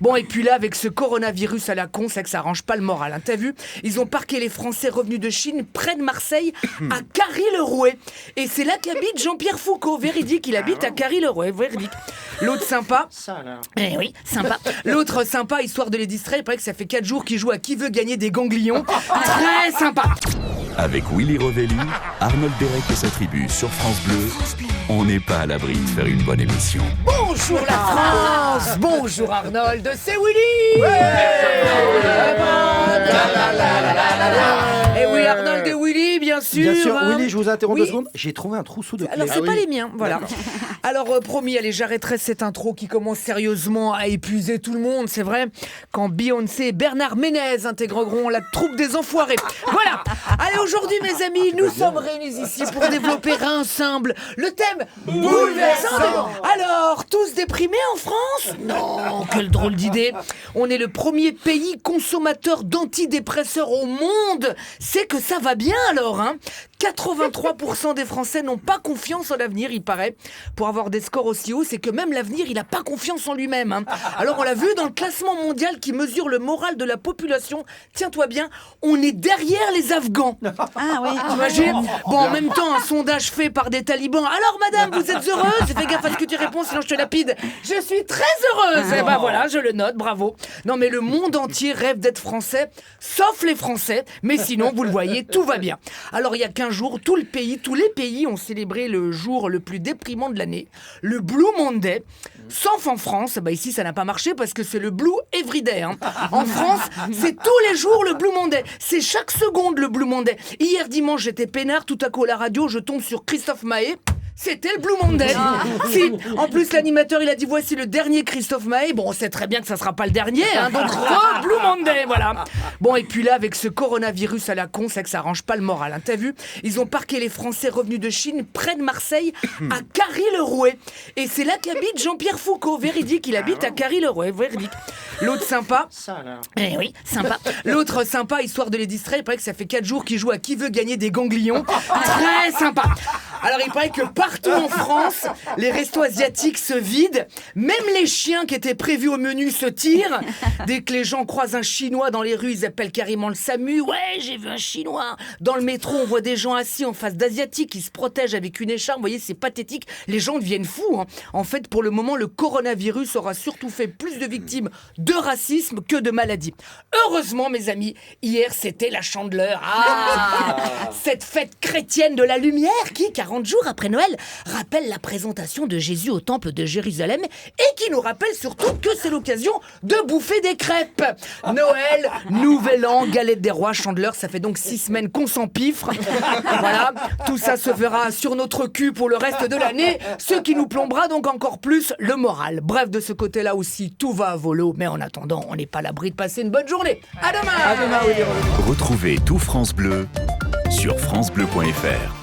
Bon, et puis là, avec ce coronavirus à la con, c'est que ça arrange pas le moral. Hein. T'as vu? Ils ont parqué les Français revenus de Chine près de Marseille, à Carry-le-Rouet. Et c'est là qu'habite Jean-Pierre Foucault. Véridique, il habite à Carry-le-Rouet. Véridique. L'autre sympa. Ça alors. Eh oui, sympa. L'autre sympa, histoire de les distraire, il paraît que ça fait 4 jours qu'ils jouent à Qui veut gagner des ganglions. Très sympa. Avec Willy Rovelli, Arnold Derek et sa tribu sur France Bleu, on n'est pas à l'abri de faire une bonne émission. Bonjour la France. Bonjour Arnold, c'est Willy. Et oui, Arnold et Willy, bien sûr. Bien sûr, hein. Willy, je vous interromps Oui. 2 secondes. J'ai trouvé un trousseau de clés. Alors, c'est pas les miens, voilà. Alors, promis, allez, j'arrêterai cette intro qui commence sérieusement à épuiser tout le monde, c'est vrai. Quand Beyoncé et Bernard Ménez intégreront la troupe des enfoirés. Voilà. Allez, aujourd'hui, mes amis, nous sommes réunis ici pour développer ensemble le thème bouleversant. Alors, tous déprimés en France? Non, quelle drôle d'idée. On est le premier pays consommateur d'antidépresseurs au monde. C'est que ça va bien alors, hein. 83% des Français n'ont pas confiance en l'avenir, il paraît. Pour avoir des scores aussi hauts, c'est que même l'avenir, il n'a pas confiance en lui-même. Hein. Alors on l'a vu dans le classement mondial qui mesure le moral de la population. Tiens-toi bien, on est derrière les Afghans. Ah oui. T'imagines ? Bon, en même temps, un sondage fait par des talibans. Alors madame, vous êtes heureuse ? Fais gaffe à ce que tu réponds, sinon je te lapide. Je suis très heureuse. Eh ben voilà, je le note, bravo. Non mais le monde entier rêve d'être français, sauf les Français. Mais sinon, vous le voyez, tout va bien. Alors il y a 15 jours, tous les pays ont célébré le jour le plus déprimant de l'année, le Blue Monday. Sauf en France, bah ici ça n'a pas marché parce que c'est le Blue Everyday. Hein. En France, c'est tous les jours le Blue Monday. C'est chaque seconde le Blue Monday. Hier dimanche, j'étais peinard, tout à coup à la radio, je tombe sur Christophe Maé. C'était le Blue Monday. Si, en plus l'animateur il a dit voici le dernier Christophe Maé. Bon, on sait très bien que ça sera pas le dernier, hein, donc Blue Monday, voilà. Bon, et puis là avec ce coronavirus à la con, c'est que ça arrange pas le moral. Hein. T'as vu? Ils ont parqué les Français revenus de Chine près de Marseille, à Carry-le-Rouet. Et c'est là qu'habite Jean-Pierre Foucault. Véridique, il habite à Carry-le-Rouet. Véridique. L'autre sympa. Ça alors. Eh oui, sympa. L'autre sympa, histoire de les distraire, il paraît que ça fait 4 jours qu'ils jouent à Qui veut gagner des ganglions. Très sympa. Alors il paraît que partout en France, les restos asiatiques se vident. Même les chiens qui étaient prévus au menu se tirent. Dès que les gens croisent un Chinois dans les rues, ils appellent carrément le SAMU. Ouais, j'ai vu un Chinois. Dans le métro, on voit des gens assis en face d'Asiatiques qui se protègent avec une écharpe. Vous voyez, c'est pathétique. Les gens deviennent fous. Hein. En fait, pour le moment, le coronavirus aura surtout fait plus de victimes de racisme que de maladies. Heureusement, mes amis, hier, c'était la Chandeleur. Cette fête chrétienne de la lumière qui, 40 jours après Noël, rappelle la présentation de Jésus au temple de Jérusalem et qui nous rappelle surtout que c'est l'occasion de bouffer des crêpes. Noël, Nouvel An, galette des rois, Chandeleur, ça fait donc 6 semaines qu'on s'empiffre. Voilà, tout ça se verra sur notre cul pour le reste de l'année, ce qui nous plombera donc encore plus le moral. Bref, de ce côté-là aussi, tout va à volo, mais en attendant, on n'est pas à l'abri de passer une bonne journée. À demain. À demain, Willy. Retrouvez tout France Bleu sur francebleu.fr.